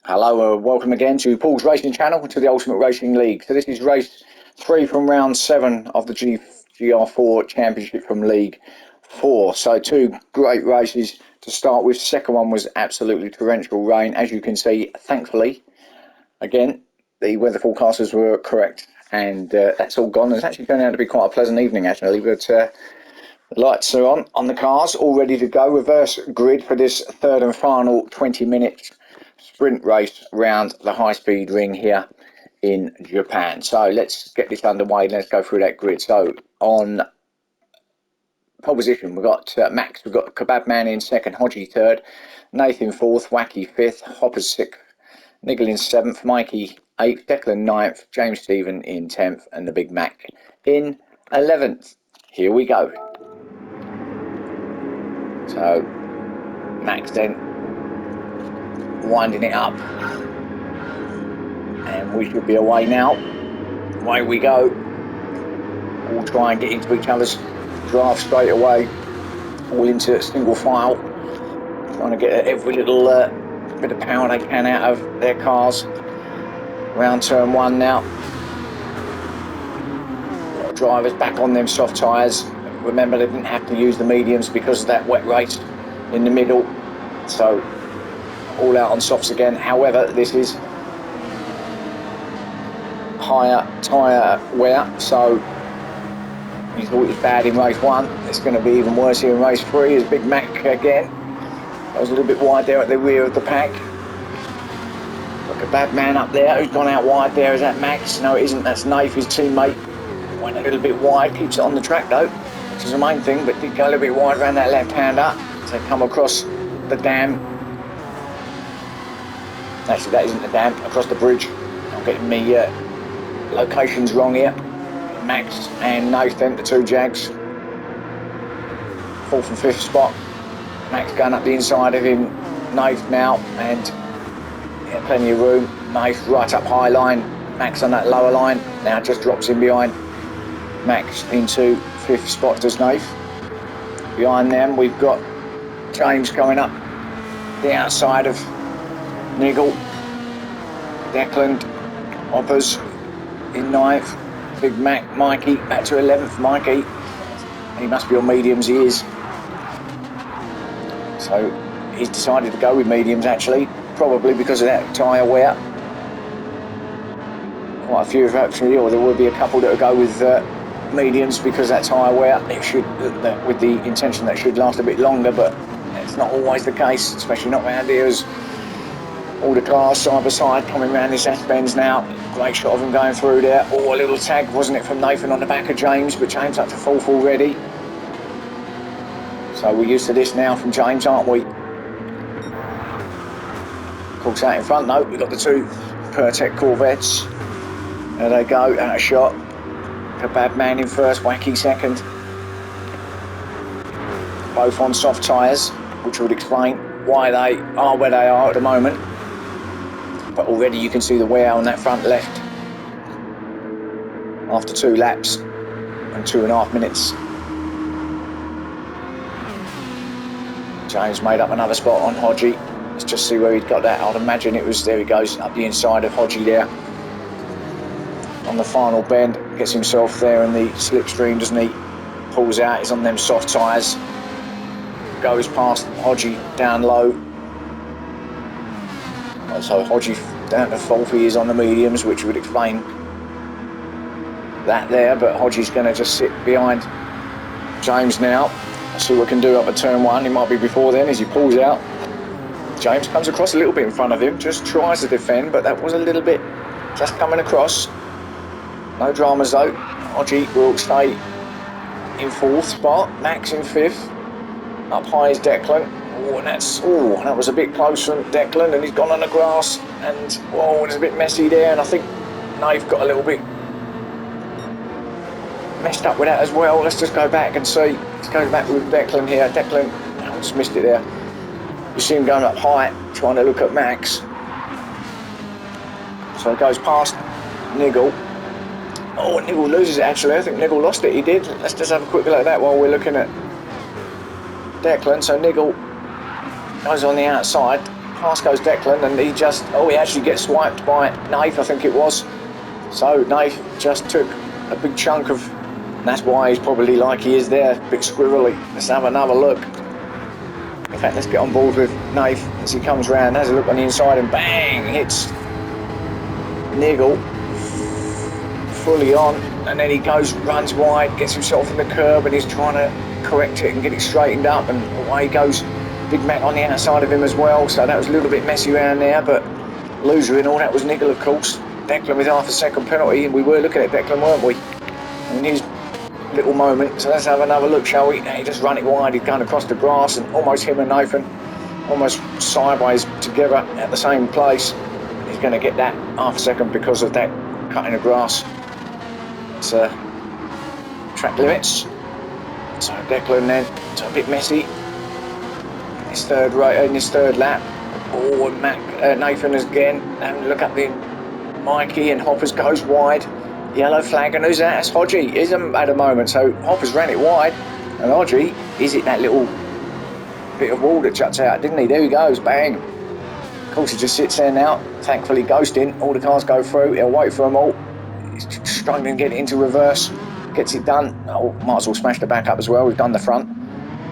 Hello, welcome again to Paul's Racing Channel, to the Ultimate Racing League. So this is race 3 from round 7 of the GR4 Championship from League 4. So two great races to start with. Second one was absolutely torrential rain, as you can see. Thankfully, again, the weather forecasters were correct, and that's all gone. It's actually turned out to be quite a pleasant evening, actually, but the lights are on the cars, all ready to go. Reverse grid for this third and final 20-minute sprint race round the high-speed ring here in Japan. So let's get this underway. Let's go through that grid. So on pole position, we've got Max, we've got Kebab Man in second, Hodgie third, Nathan fourth, Wacky fifth, Hopper's sixth, Niggle in seventh, Mikey eighth, Declan ninth, James Stephen in 10th, and the Big Mac in 11th. Here we go. So Max then winding it up, and we should be away now. Away we go. All try and get into each other's draft straight away, all into single file, trying to get every little bit of power they can out of their cars. Round turn 1 now. A lot of drivers back on them soft tyres. Remember, they didn't have to use the mediums because of that wet race in the middle, so all out on softs again. However, this is higher tyre wear, so you thought it was bad in race 1. It's going to be even worse here in race 3 as Big Mac again goes a little bit wide there at the rear of the pack. Look, a bad man up there who's gone out wide there. Is that Max? No, it isn't. That's Nath, his teammate. Went a little bit wide, keeps it on the track though, which is the main thing, but did go a little bit wide around that left-hander to come across the dam. Actually, that isn't the dam, across the bridge. I'm getting me locations wrong here. Max and Nathan, the two Jags. 4th and 5th spot. Max going up the inside of him. Nath now, and yeah, plenty of room. Nath right up high line. Max on that lower line. Now just drops in behind. Max into 5th spot does Nath. Behind them we've got James coming up the outside of Niggle. Declan, Hoppers in 9th. Big Mac, Mikey back to 11th. Mikey, he must be on mediums, he is. So he's decided to go with mediums actually, probably because of that tyre wear. Quite a few actually, or there will be a couple that will go with mediums because that tyre wear. It should, with the intention that should last a bit longer, but it's not always the case, especially not around here as all the cars side by side coming around this S-Benz now. Great shot of them going through there. Oh, a little tag, wasn't it, from Nathan on the back of James, but James up to 4th already. So we're used to this now from James, aren't we? Of course, out in front though, we've got the two Pertec Corvettes. There they go, out of shot. Kebab Man in first, Wacky second. Both on soft tyres, which would explain why they are where they are at the moment. But already you can see the wear on that front left after 2 laps and 2.5 minutes. James made up another spot on Hodgie. Let's just see where he'd got that. I'd imagine it was, there he goes, up the inside of Hodgie there. On the final bend, gets himself there in the slipstream, doesn't he? Pulls out, he's on them soft tyres. Goes past Hodgie down low. So Hodgie down to 4th, he is on the mediums, which would explain that there, but Hodgie's going to just sit behind James now. See what he can do up at turn 1. He might be before then as he pulls out. James comes across a little bit in front of him, just tries to defend, but that was a little bit just coming across. No dramas though. Hodgie will stay in 4th spot, Max in 5th. Up high is Declan. Oh, and that was a bit close from Declan, and he's gone on the grass, and oh, it's a bit messy there, and I think Nave got a little bit messed up with that as well. Let's just go back and see. Let's go back with Declan here. Declan, I just missed it there. You see him going up high, trying to look at Max. So it goes past Niggle. Oh, Niggle loses it actually. I think Niggle lost it, he did. Let's just have a quick look at that while we're looking at Declan. So Niggle goes on the outside. past goes Declan, and he actually gets swiped by Nath, I think it was. So Nath just took a big chunk of, and that's why he's probably like he is there, a bit squirrely. Let's have another look. In fact, let's get on board with Nath as he comes round, has a look on the inside, and bang, hits Niggle fully on, and then he runs wide, gets himself in the curb, and he's trying to correct it and get it straightened up, and away goes Big Mac on the outside of him as well. So that was a little bit messy around there, but loser in all that was Niggle, of course. Declan with half a second penalty, and we were looking at Declan, weren't we? In his little moment. So let's have another look, shall we? He just run it wide, he's going across the grass, and almost him and Nathan almost sideways together at the same place. He's going to get that half a second because of that cut in the grass. It's track limits. So Declan then, it's a bit messy. In his third lap. Oh, and Nathan again, and look up the Mikey, and Hoppers goes wide. Yellow flag, and who's that? That's Hodgie, isn't at the moment. So Hoppers ran it wide, and Hodgie is it that little bit of wall that juts out, didn't he? There he goes, bang. Of course, he just sits there now, thankfully ghosting. All the cars go through, he'll wait for them all. He's struggling to get it into reverse, gets it done. Oh, might as well smash the back up as well. We've done the front,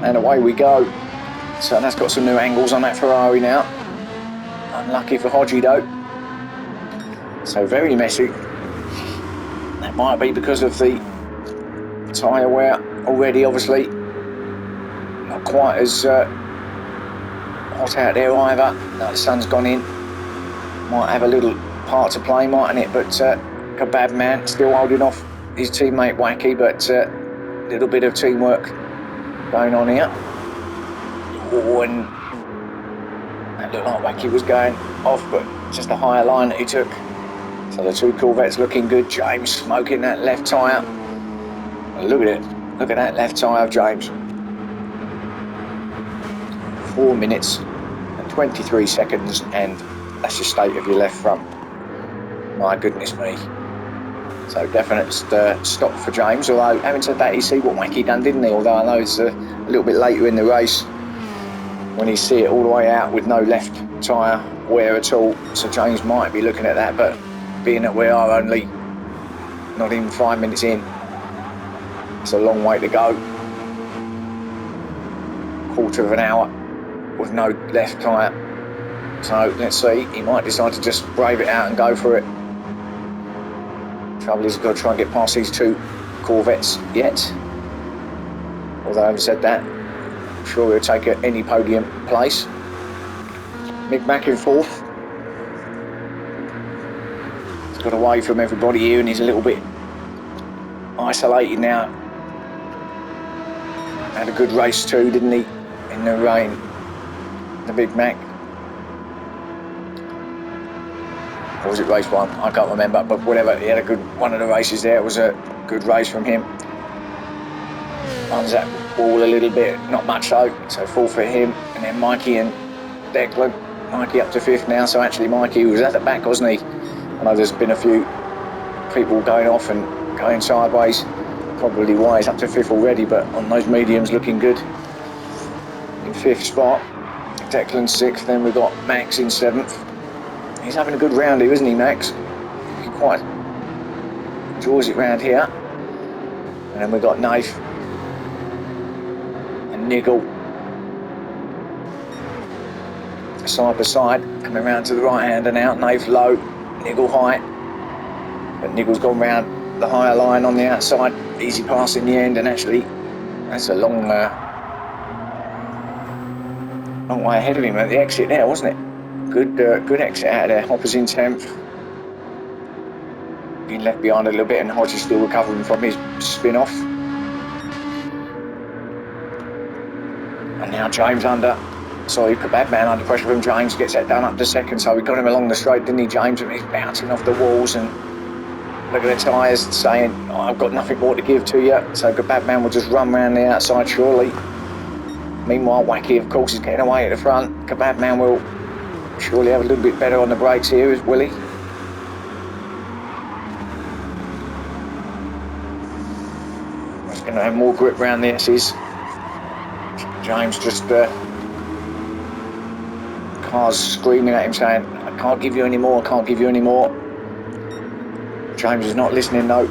and away we go. So that's got some new angles on that Ferrari now. Unlucky for Hodgie though. So very messy. That might be because of the tyre wear already, obviously. Not quite as hot out there either. No, the sun's gone in. Might have a little part to play, mightn't it? But Kebab Man still holding off his teammate Wacky, but a little bit of teamwork going on here. Oh, and that looked like Wacky was going off, but just a higher line that he took. So the two Corvettes looking good. James smoking that left tyre. Look at it. Look at that left tyre of James. 4 minutes and 23 seconds, and that's the state of your left front. My goodness me. So definite stop for James. Although, having said that, he see what Wacky done, didn't he? Although I know it's a little bit later in the race when he see it all the way out with no left tyre wear at all. So James might be looking at that, but being that we are only not even 5 minutes in, it's a long way to go. Quarter of an hour with no left tyre. So let's see, he might decide to just brave it out and go for it. Trouble is, he's got to try and get past these two Corvettes yet. Although having said that, I'm sure he'll take any podium place. Mick Mack in fourth. He's got away from everybody here and he's a little bit isolated now. Had a good race too, didn't he? In the rain, the Big Mac. Or was it race one? I can't remember, but whatever. He had a good one of the races there. It was a good race from him. Runs that ball a little bit, not much though. So fourth for him, and then Mikey and Declan. Mikey up to fifth now. So actually, Mikey was at the back, wasn't he? I know there's been a few people going off and going sideways. Probably why he's up to fifth already, but on those mediums, looking good. In fifth spot, Declan sixth. Then we've got Max in seventh. He's having a good round here, isn't he, Max? He quite enjoys it round here. And then we've got Nath and Niggle side by side, coming round to the right hander now. Nath low, Niggle high, but Niggle's gone round the higher line on the outside. Easy pass in the end, and actually that's a long way ahead of him at the exit there, wasn't it? Good exit out of there. Hopper's in 10th. Being left behind a little bit, and Hodges still recovering from his spin-off. And now James Kebab Man under pressure from James, gets that done up to second. So we got him along the straight, didn't he, James? And he's bouncing off the walls, and look at the tyres saying, oh, I've got nothing more to give to you. So Kebab Man will just run round the outside, surely. Meanwhile, Wacky, of course, is getting away at the front. Kebab Man will surely have a little bit better on the brakes here, will he? He's going to have more grip round the S's. James just Cars screaming at him saying, I can't give you any more, I can't give you any more. James is not listening though.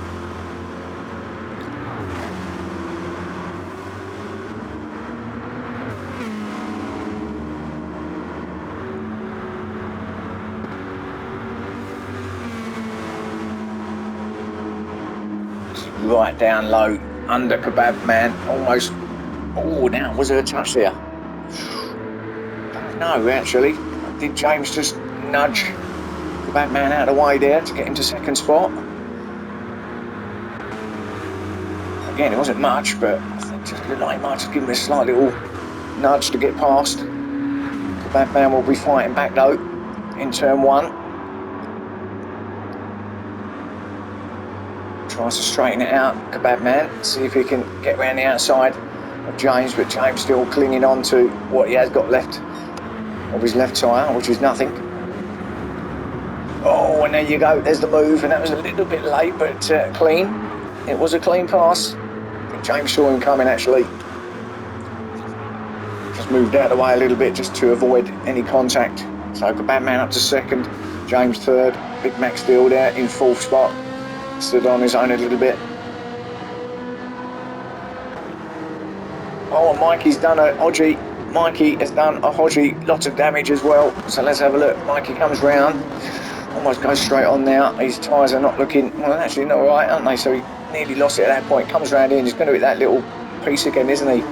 Right down low, under Kebab Man, almost. Oh, now was there a touch there? Don't know actually. Did James just nudge Kebab Man out of the way there to get into second spot? Again, it wasn't much, but I think just looked like he might just give him a slight little nudge to get past. Kebab Man will be fighting back though in turn one. Tries to straighten it out, Kebab Man, see if he can get round the outside of James, but James still clinging on to what he has got left of his left tyre, which is nothing. Oh, and there you go, there's the move, and that was a little bit late, but clean. It was a clean pass. James saw him coming actually. Just moved out of the way a little bit just to avoid any contact. So Kebab Man up to second, James third, Big Mac still there in fourth spot. Stood on his own a little bit. Oh, Mikey's done a Hodgie. Mikey has done a Hodgie, lots of damage as well. So let's have a look. Mikey comes round, almost goes straight on now. His tyres are not looking, well, actually not right, aren't they? So he nearly lost it at that point. Comes round in, he's going to hit that little piece again, isn't he?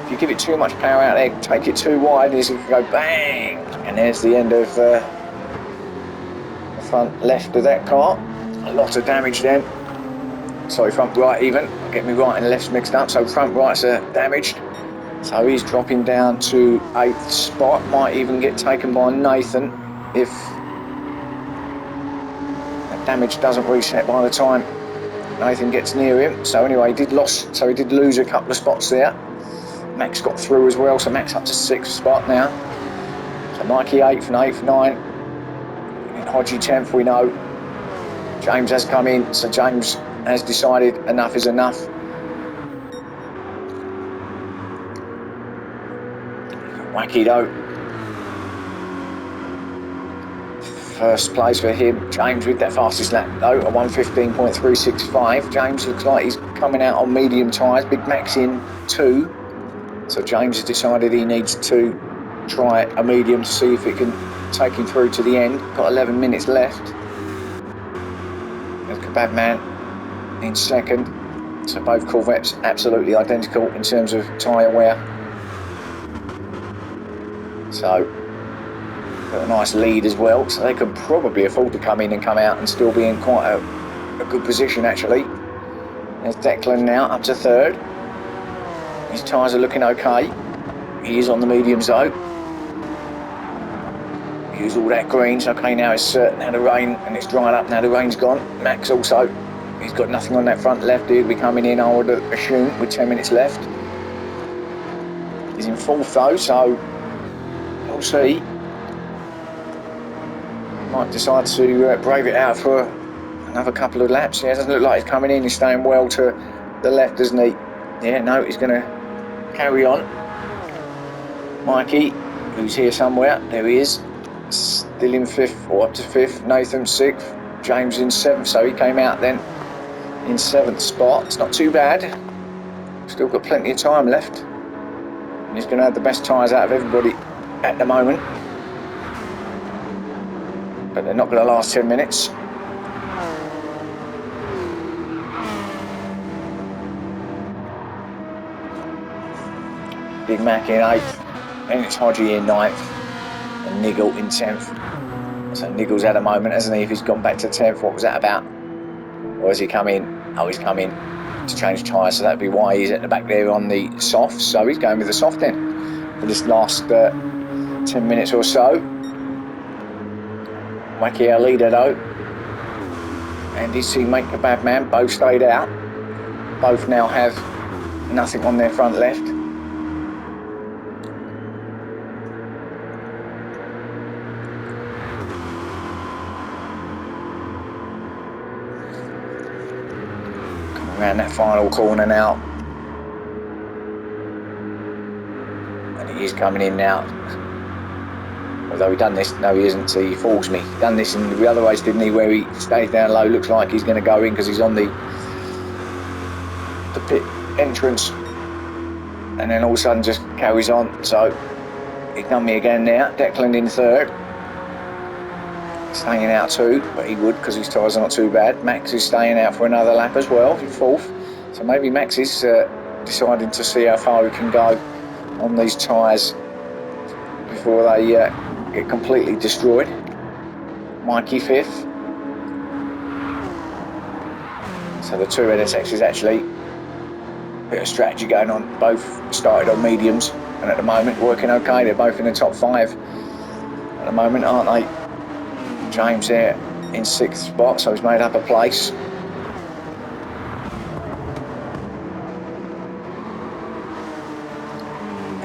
If you give it too much power out there, take it too wide, he's going to go bang. And there's the end of the front left of that car. A lot of damage then. Sorry, front right even. Get me right and left mixed up. So front rights are damaged. So he's dropping down to 8th spot. Might even get taken by Nathan if that damage doesn't reset by the time Nathan gets near him. So anyway, he did lose a couple of spots there. Max got through as well, so Max up to 6th spot now. So Mikey 8th and 8th, 9. Hodgie 10th, we know. James has come in, so James has decided enough is enough. Wacky though. First place for him. James with that fastest lap though, a 1:15.365. James looks like he's coming out on medium tyres. Big Max in 2. So James has decided he needs to try a medium to see if it can take him through to the end. Got 11 minutes left. Kebab Man in second. So both Corvettes absolutely identical in terms of tyre wear. So got a nice lead as well. So they could probably afford to come in and come out and still be in quite a good position actually. There's Declan now up to third. His tyres are looking okay. He is on the mediums though. Use all that greens. Okay, now it's now the rain and it's dried up. Now the rain's gone. Max also, he's got nothing on that front left. He'll be coming in, I would assume, with 10 minutes left. He's in fourth though, so we'll see. Might decide to brave it out for another couple of laps. Yeah, it doesn't look like he's coming in. He's staying well to the left, doesn't he? Yeah, no, he's going to carry on. Mikey, who's here somewhere. There he is. Still in 5th, or up to 5th. Nathan 6th. James in 7th, so he came out then in 7th spot. It's not too bad. Still got plenty of time left. And he's going to have the best tyres out of everybody at the moment. But they're not going to last 10 minutes. Big Mac in 8th. Then it's Hodgie in 9th. And Niggle in 10th. So Niggle's had a moment, hasn't he? If he's gone back to 10th, what was that about? Or has he come in? Oh, he's come in to change tyres, so that'd be why he's at the back there on the soft. So he's going with the soft then for this last 10 minutes or so. Wacky our leader though, and his teammate Kebab Man both stayed out. Both now have nothing on their front left. Around that final corner now, and he is coming in now. Although he done this, no he isn't, so he fools me. He done this in the other race, didn't he, where he stays down low, looks like he's going to go in because he's on the pit entrance, and then all of a sudden just carries on. So he's done me again now. Declan in third, staying out too, but he would because his tyres are not too bad. Max is staying out for another lap as well, in fourth. So maybe Max is deciding to see how far he can go on these tyres before they get completely destroyed. Mikey fifth. So the two NSXs actually, a bit of strategy going on. Both started on mediums and at the moment working okay. They're both in the top 5 at the moment, aren't they? James here in 6th spot, so he's made up a place.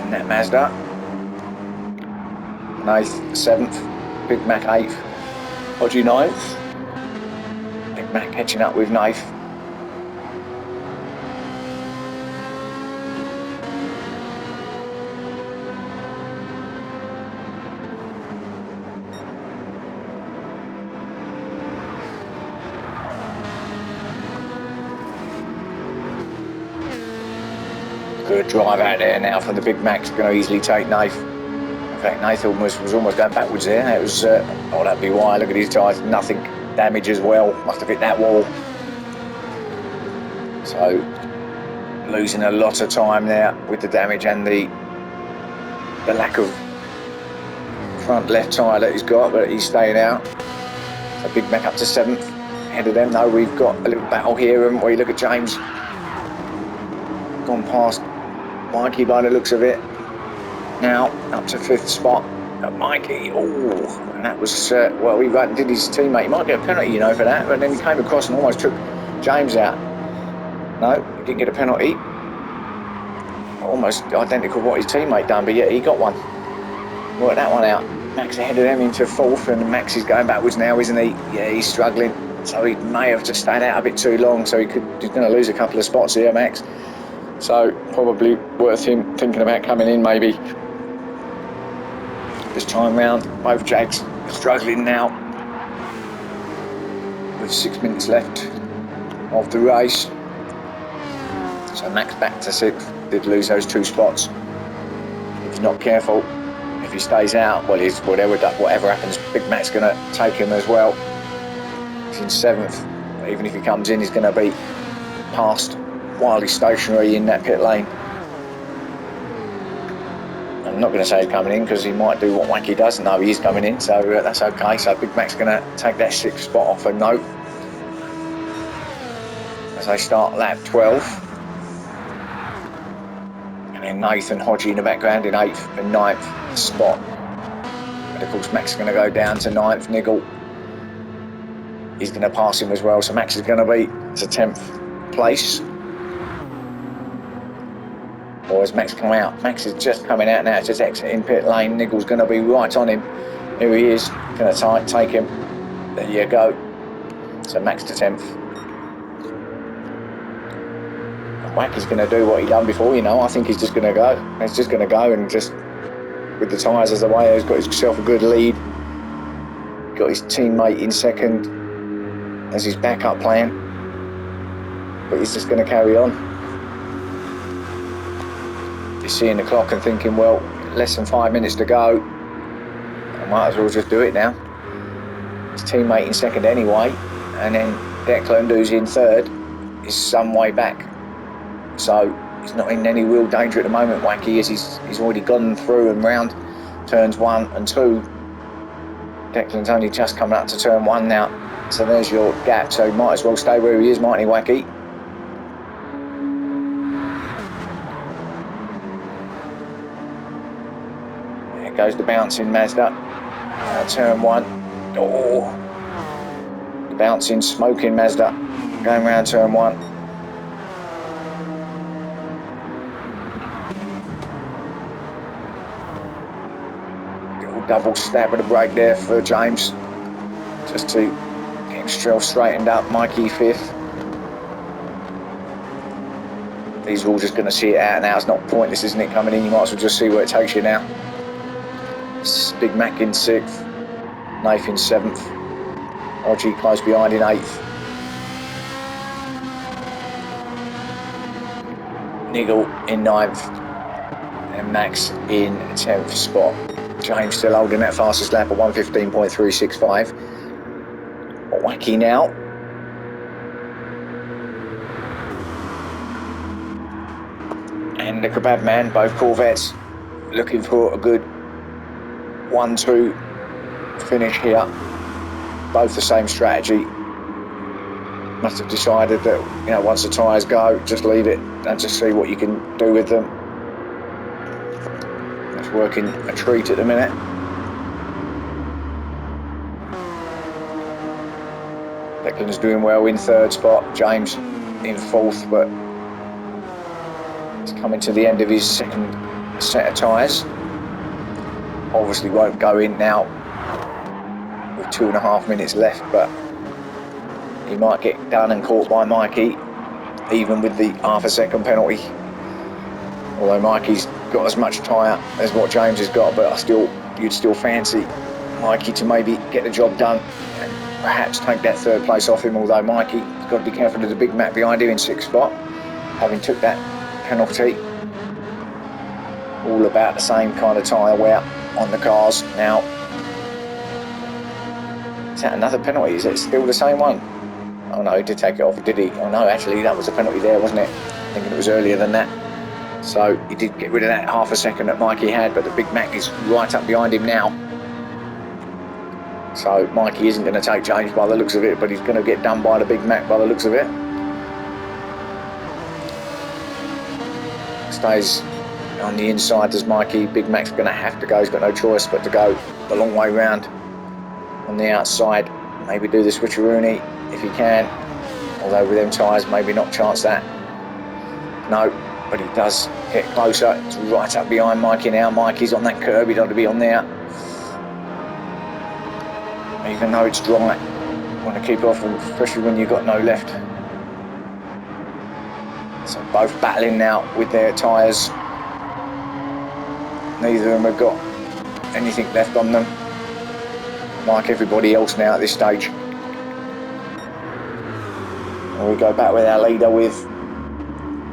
In that Mazda. 8th, 7th, Big Mac 8th, Hodgie 9th. Big Mac catching up with 9th. Good drive out there now from the Big Mac's going to easily take 9th. In fact, Nathan was almost going backwards there. It was, oh, that'd be why. Look at his tyres, nothing damage as well. Must have hit that wall. So, losing a lot of time there with the damage and the lack of front left tyre that he's got, but he's staying out. So, Big Mac up to 7th. Ahead of them, though, we've got a little battle here, and we look at James. Gone past Mikey by the looks of it. Now up to 5th spot. Mikey, oh, and that was well, he did his teammate. He might get a penalty, you know, for that, but then he came across and almost took James out. No, he didn't get a penalty. Almost identical what his teammate done, but yeah, he got one. Worked that one out. Max ahead of them into 4th, and Max is going backwards now, isn't he? Yeah, he's struggling. So he may have just stayed out a bit too long. So he's going to lose a couple of spots here, Max. So probably worth him thinking about coming in maybe. This time round, both Jags struggling now with 6 minutes left of the race. So Max back to 6th, did lose those 2 spots. If he's not careful, if he stays out, well, he's whatever happens, Big Mac's going to take him as well. He's in 7th, but even if he comes in, he's going to be passed while he's stationary in that pit lane. I'm not going to say he's coming in because he might do what Wacky does. No, he is coming in, so that's okay. So Big Mac's going to take that 6th spot off a note as they start lap 12. And then Nathan Hodgie in the background in 8th and 9th spot. And of course Mac's going to go down to 9th. Niggle, he's going to pass him as well. So Max is going to be to 10th place. Or as Max come out, Max is just coming out now, just exiting pit lane. Niggle's going to be right on him. Here he is, going to take him. There you go. So Max to 10th. And Wacky's going to do what he done before, you know. I think he's just going to go. He's just going to go and just, with the tyres as the way, he's got himself a good lead. Got his teammate in 2nd as his backup plan. But he's just going to carry on. You're seeing the clock and thinking, well, less than 5 minutes to go. I might as well just do it now. His teammate in 2nd anyway, and then Declan, who's in 3rd, is some way back. So he's not in any real danger at the moment. Wacky is he's already gone through and round turns 1 and 2. Declan's only just coming up to turn 1 now. So there's your gap. So he might as well stay where he is, mightn't he, Wacky? Goes the bouncing Mazda. Turn 1. Oh, the bouncing, smoking Mazda going round turn 1. Little double stab of the brake there for James, just to get himself straightened up. Mikey 5th. These are all just going to see it out now. It's not pointless, isn't it, coming in? You might as well just see where it takes you now. Big Mac in 6th, Nath in 7th, Hodgie close behind in 8th, Niggle in 9th, and Max in 10th spot. James still holding that fastest lap at 1:15.365. Wacky now. And the Kebab Man, both Corvettes, looking for a good 1-2 finish here. Both the same strategy. Must have decided that, you know, once the tyres go, just leave it and just see what you can do with them. It's working a treat at the minute. Declan's doing well in 3rd spot. James in 4th, but he's coming to the end of his 2nd set of tyres. Obviously won't go in now with 2.5 minutes left, but he might get done and caught by Mikey, even with the half a second penalty. Although Mikey's got as much tyre as what James has got, but you'd still fancy Mikey to maybe get the job done and perhaps take that 3rd place off him. Although Mikey's got to be careful of the Big Mac behind him in 6th spot, having took that penalty. All about the same kind of tyre wear on the cars now. Is that another penalty? Is it still the same one? Oh no, he did take it off, did he? Oh no, actually that was a penalty there, wasn't it? Thinking it was earlier than that. So he did get rid of that half a second that Mikey had, but the Big Mac is right up behind him now. So Mikey isn't going to take James by the looks of it, but he's going to get done by the Big Mac by the looks of it. Stays on the inside does Mikey. Big Mac's going to have to go. He's got no choice but to go the long way round on the outside. Maybe do the switcheroony if he can. Although with them tyres, maybe not chance that. No, but he does get closer. It's right up behind Mikey now. Mikey's on that curb. He don't want to be on there. Even though it's dry, you want to keep off, especially when you've got no left. So both battling now with their tyres. Neither of them have got anything left on them, like everybody else now at this stage. And we go back with our leader with,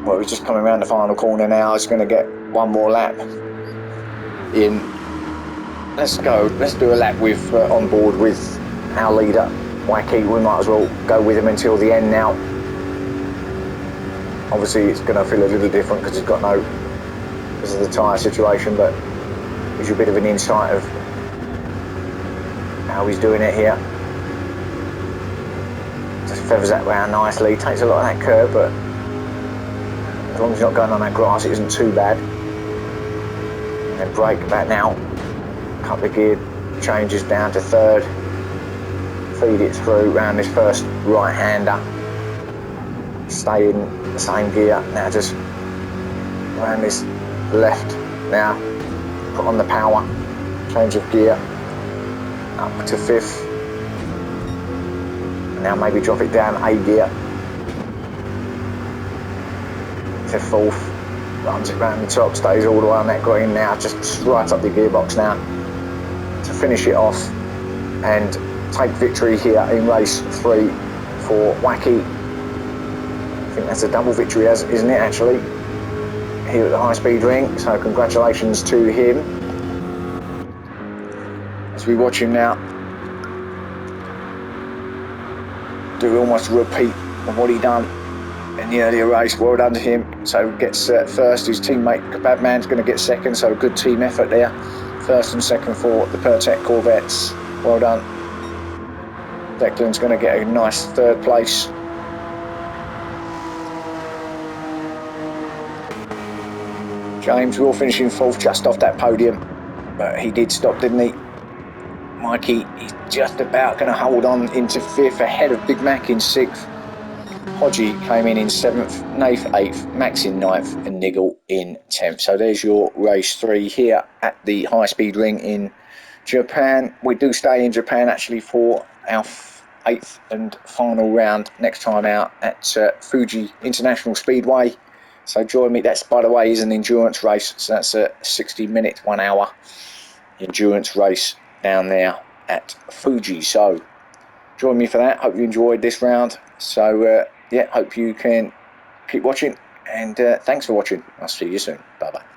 well, he's just coming around the final corner now. He's going to get one more lap in. Let's do a lap with on board with our leader, Wacky. We might as well go with him until the end now. Obviously it's going to feel a little different because he's got because of the tyre situation, but gives you a bit of an insight of how he's doing it here. Just feathers that round nicely, takes a lot of that curve, but as long as you're not going on that grass, it isn't too bad. And then brake back now. Couple of gear changes down to 3rd. Feed it through around this first right-hander. Stay in the same gear. Now just around this left. Now put on the power. Change of gear. Up to 5th. Now maybe drop it down a gear to 4th. Runs it round the top. Stays all the way on that green now. Just right up the gearbox now to finish it off and take victory here in race 3 for Wacky. I think that's a double victory, isn't it, actually, here at the High Speed Ring. So congratulations to him. As we watch him now do almost a repeat of what he done in the earlier race. Well done to him. So gets first. His teammate Kebab Man's going to get second. So a good team effort there. First and second for the Pertec Corvettes. Well done. Declan's going to get a nice 3rd place. James will finish in 4th, just off that podium, but he did stop, didn't he? Mikey, he's just about going to hold on into 5th, ahead of Big Mac in 6th. Hodgie came in 7th, Nath 8th, Max in 9th, and Niggle in 10th. So there's your race 3 here at the High Speed Ring in Japan. We do stay in Japan actually for our 8th and final round next time out at Fuji International Speedway. So join me. That's, by the way, is an endurance race. So that's a 60 minute, 1 hour endurance race down there at Fuji. So join me for that. Hope you enjoyed this round. So yeah, hope you can keep watching, and thanks for watching. I'll see you soon. Bye bye.